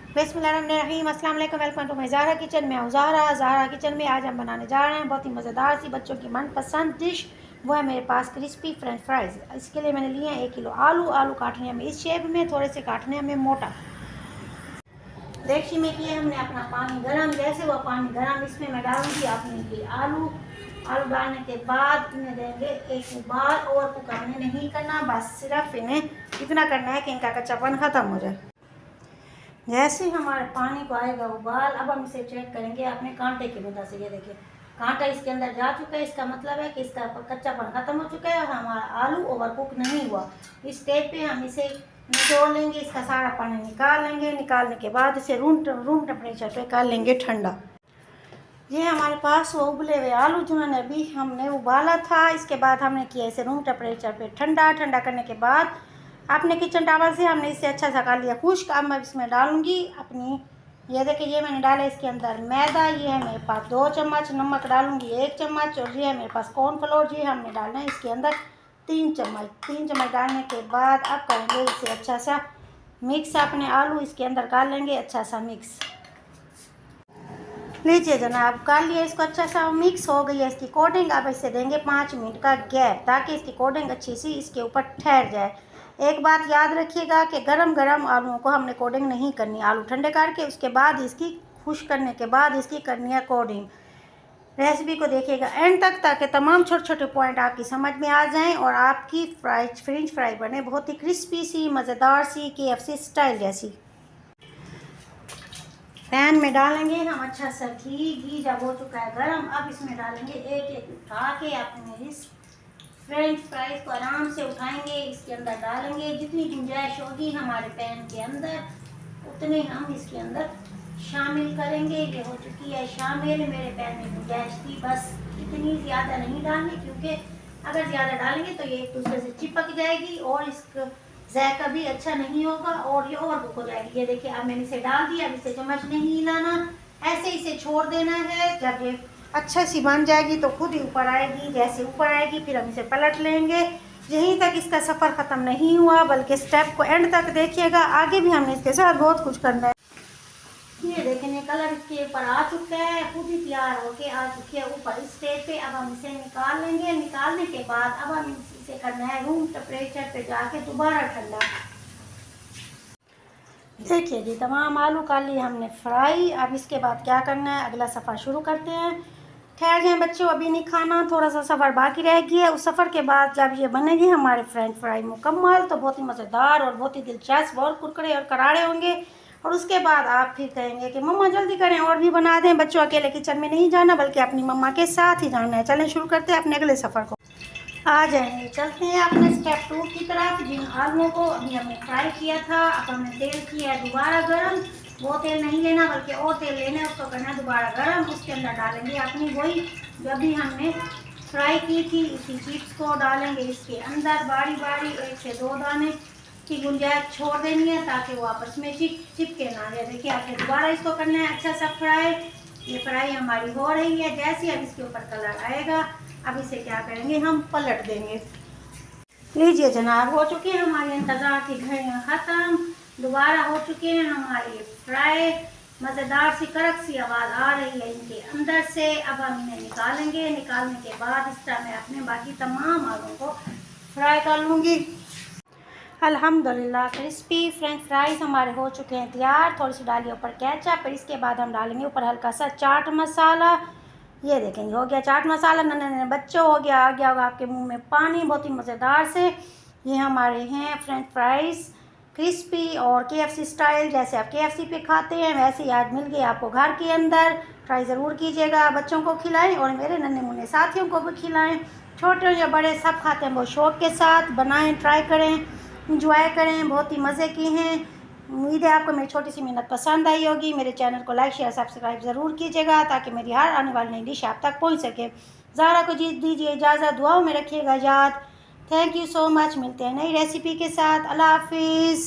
बिस्मिल्लाहिर्रहमानिर्रहीम, अस्सलाम वालेकुम, welcome to my Zahra kitchen. मैं हूँ ज़ाहरा किचन में। आज हम बनाने जा रहे हैं बहुत ही मज़ेदार सी बच्चों की मनपसंद डिश। वो है मेरे पास क्रिस्पी फ्रेंच फ्राइज़। इसके लिए मैंने लिए हैं 1 किलो आलू काटने हैं हमें इस शेप में, थोड़े से काटने हैं हमें मोटा। देगची में किए हमने अपना पानी गर्म। जैसे वो पानी गर्म, इसमें मैं डालूँगी अपने लिए आलू डालने के बाद इन्हें देंगे एक उबाल। और कुक हमने नहीं करना, बस सिर्फ इन्हें इतना करना है कि इनका कच्चापन ख़त्म हो जाए। जैसे ही हमारे पानी को आएगा उबाल, अब हम इसे चेक करेंगे अपने कांटे की मदद से। ये देखिए कांटा इसके अंदर जा चुका है, इसका मतलब है कि इसका कच्चापन खत्म हो चुका है और हमारा आलू ओवर कुक नहीं हुआ। इस स्टेज पे हम इसे निचोड़ लेंगे, इसका सारा पानी निकाल लेंगे। निकालने के बाद इसे रूम टेम्परेचर पे कर लेंगे ठंडा। ये हमारे पास वो उबले हुए आलू जिन्होंने अभी हमने उबाला था, इसके बाद हमने किया इसे रूम टेम्परेचर पे ठंडा करने के बाद अपने किचन टावल से हमने इसे अच्छा सा कर लिया खुश्क। अब मैं इसमें डालूंगी अपनी, ये देखिए ये मैंने डाला इसके अंदर मैदा। ये है मेरे पास 2 चम्मच, नमक डालूंगी 1 चम्मच, और ये है मेरे पास कॉर्नफ्लोर। ये हमने डालना है इसके अंदर 3 चम्मच डालने के बाद अब करेंगे इसे अच्छा सा मिक्स। अपने आलू इसके अंदर डाल लेंगे अच्छा सा मिक्स। लीजिए जनाब, कर लिया इसको अच्छा सा मिक्स। हो गई है इसकी कोटिंग। अब इसे देंगे 5 मिनट का गैप ताकि इसकी कोटिंग अच्छी सी इसके ऊपर ठहर जाए। एक बात याद रखिएगा कि गरम आलूओं को हमने कोटिंग नहीं करनी। आलू ठंडे करके उसके बाद इसकी खुश करने के बाद इसकी करनी है कोटिंग। रेसिपी को देखिएगा एंड तक ताकि तमाम छोटे छोटे पॉइंट आपकी समझ में आ जाएं और आपकी फ्रेंच फ्राई बने बहुत ही क्रिस्पी सी, मज़ेदार सी, KFC स्टाइल जैसी। पैन में डालेंगे हम अच्छा सा घी जब हो चुका है गरम, अब इसमें डालेंगे एक उठा के अपने इस फ्रेंच फ्राइज को आराम से उठाएंगे, इसके अंदर डालेंगे। जितनी गुंजाइश होगी हमारे पैन के अंदर उतने हम इसके अंदर शामिल करेंगे। ये हो चुकी है शामिल, मेरे पैन में गुंजाइश थी बस इतनी, ज़्यादा नहीं डालनी क्योंकि अगर ज़्यादा डालेंगे तो ये एक दूसरे से चिपक जाएगी और इसका जायका भी अच्छा नहीं होगा और ये और बुक हो जाएगी। ये देखिए अब मैंने इसे डाल दिया। अब इसे चम्मच नहीं हिलाना, ऐसे इसे छोड़ देना है। जब ये अच्छा सी बन जाएगी तो खुद ही ऊपर आएगी। जैसे ऊपर आएगी फिर हम इसे पलट लेंगे। यहीं तक इसका सफ़र ख़त्म नहीं हुआ, बल्कि स्टेप को एंड तक देखिएगा, आगे भी हमने इसके साथ बहुत कुछ करना है। ये देखें कलर इसके ऊपर आ चुका है, खुद ही तैयार होके आ चुकी है ऊपर इस स्टेज पे। अब हम इसे निकाल लेंगे। निकालने के बाद अब हम इसे करना है रूम टेम्परेचर पे जाके दोबारा ठंडा। देखिए जी तमाम आलू कर लिए हमने फ्राई। अब इसके बाद क्या करना है, अगला सफ़र शुरू करते हैं। ठहर जाएं बच्चों, अभी नहीं खाना, थोड़ा सा सफ़र बाकी रह गया है। उस सफ़र के बाद जब ये बनेगी हमारे फ्रेंच फ्राई मुकम्मल तो बहुत ही मज़ेदार और बहुत ही दिलचस्प और कुरकुरे और करारे होंगे। और उसके बाद आप फिर कहेंगे कि मम्मा जल्दी करें और भी बना दें। बच्चों अकेले किचन में नहीं जाना बल्कि अपनी मम्मा के साथ ही जाना है। चलें शुरू करते हैं अपने अगले सफ़र को। आ जाएंगे, चलते हैं अपने स्टेप 2 की तरफ। जिन आलुओं को अभी हमने फ्राई किया था, अब हमने तेल किया है दोबारा गर्म। वो तेल नहीं लेना बल्कि और तेल लेना है, उसको करना है दोबारा गर्म। उसके अंदर डालेंगे अपनी वही जो अभी हमने फ्राई की थी, इसी चिप्स को डालेंगे इसके अंदर बारी बारी 1 से 2 दाने की गुंजाइश छोड़ देनी है ताकि वो आपस में चिपके ना जाए। देखिए आपने दोबारा इसको करना है अच्छा सा फ्राई। ये फ्राई हमारी हो रही है। जैसे अब इसके ऊपर कलर आएगा अब इसे क्या करेंगे, हम पलट देंगे। लीजिए जनाब, हो चुके हैं हमारे इंतज़ार की घड़ियाँ ख़त्म। दोबारा हो चुके हैं हमारे फ्राई। मज़ेदार सी कड़क सी आवाज़ आ रही है इनके अंदर से। अब हम इन्हें निकालेंगे। निकालने के बाद इस तरह मैं अपने बाकी तमाम आलू को फ्राई कर लूँगी। अल्हम्दुलिल्लाह क्रिस्पी फ्रेंच फ्राइज़ हमारे हो चुके हैं तैयार। थोड़ी सी डालिए ऊपर केचप, फिर इसके बाद हम डालेंगे ऊपर हल्का सा चाट मसाला। ये देखेंगे हो गया चाट मसाला। नन्हे बच्चों हो गया, आ गया होगा आपके मुंह में पानी बहुत ही मज़ेदार से। ये हमारे हैं फ्रेंच फ्राइज़ क्रिस्पी और KFC स्टाइल। जैसे आप KFC पे खाते हैं वैसे ही आज मिल गए आपको घर के अंदर। ट्राई ज़रूर कीजिएगा, बच्चों को खिलाएं और मेरे नन्हे मुन्ने साथियों को भी खिलाएं। छोटे या बड़े सब खाते हैं, बहुत शौक़ के साथ बनाएं, ट्राई करें, इंजॉय करें। बहुत ही मज़े की हैं। उम्मीद है आपको मेरी छोटी सी मेहनत पसंद आई होगी। मेरे चैनल को लाइक शेयर सब्सक्राइब ज़रूर कीजिएगा ताकि मेरी हर आने वाली नई डिश आप तक पहुंच सके। ज़ाहरा को दीजिए इजाज़त, दुआओं में रखिएगा याद। Thank you so much. मिलते हैं नई रेसिपी के साथ। अल्लाह हाफिज़।